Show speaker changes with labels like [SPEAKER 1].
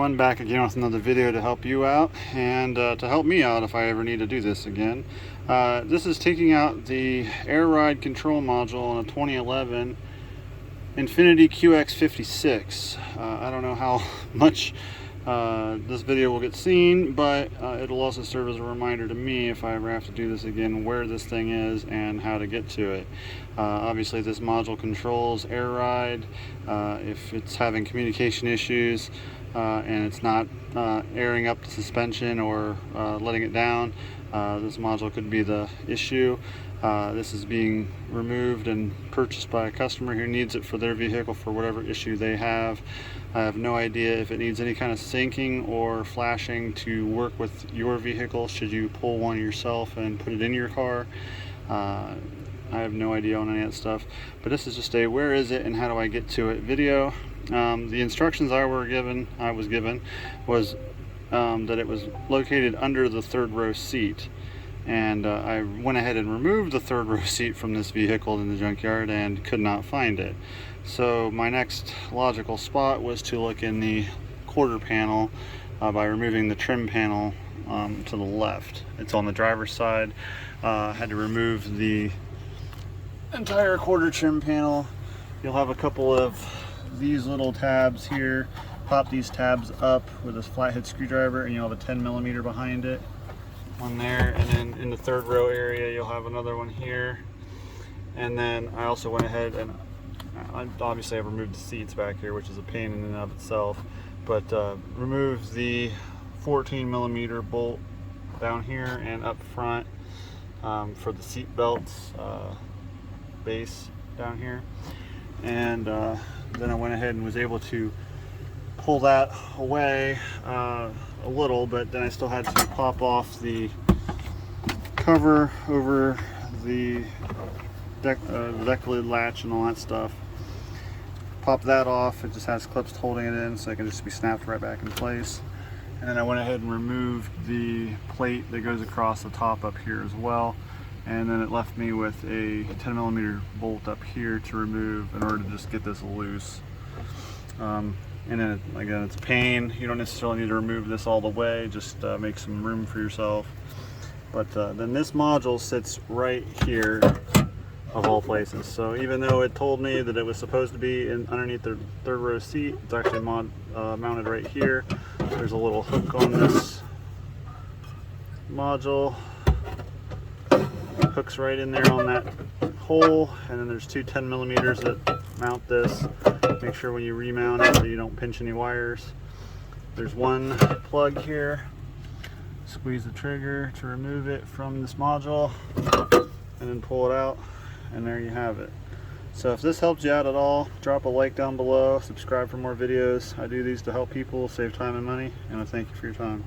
[SPEAKER 1] everyone, back again with another video to help you out and to help me out if I ever need to do this again. This is taking out the air ride control module on a 2011 Infiniti QX56. I don't know how much this video will get seen, but it'll also serve as a reminder to me if I ever have to do this again where this thing is and how to get to it. Obviously this module controls air ride. If it's having communication issues and it's not airing up the suspension or letting it down, this module could be the issue. This is being removed and purchased by a customer who needs it for their vehicle for whatever issue they have. I have no idea if it needs any kind of syncing or flashing to work with your vehicle should you pull one yourself and put it in your car. I have no idea on any of that stuff, but this is just a where is it and how do I get to it video. The instructions I was given was that it was located under the third row seat, and I went ahead and removed the third row seat from this vehicle in the junkyard and could not find it. So my next logical spot was to look in the quarter panel by removing the trim panel to the left. It's on the driver's side. Had to remove the entire quarter trim panel. You'll have a couple of these little tabs here. Pop these tabs up with a flathead screwdriver and you'll have a 10mm behind it, one there, and then in the third row area you'll have another one here. And then I also went ahead and obviously I've removed the seats back here, which is a pain in and of itself, but removed the 14mm bolt down here and up front for the seat belts base down here. And then I went ahead and was able to pull that away a little, but then I still had to pop off the cover over the deck lid latch and all that stuff. Pop that off. It just has clips holding it in, so it can just be snapped right back in place. And then I went ahead and removed the plate that goes across the top up here as well. And then it left me with a 10mm bolt up here to remove in order to just get this loose. And then again, it's a pain. You don't necessarily need to remove this all the way, just make some room for yourself. But then this module sits right here of all places. So even though it told me that it was supposed to be underneath the third row seat, it's actually mounted right here. There's a little hook on this module. Hooks right in there on that hole, and then there's two 10mm that mount this. Make sure when you remount it that you don't pinch any wires. There's one plug here. Squeeze the trigger to remove it from this module and then pull it out, and there you have it. So if this helped you out at all, drop a like down below, subscribe for more videos. I do these to help people save time and money, and I thank you for your time.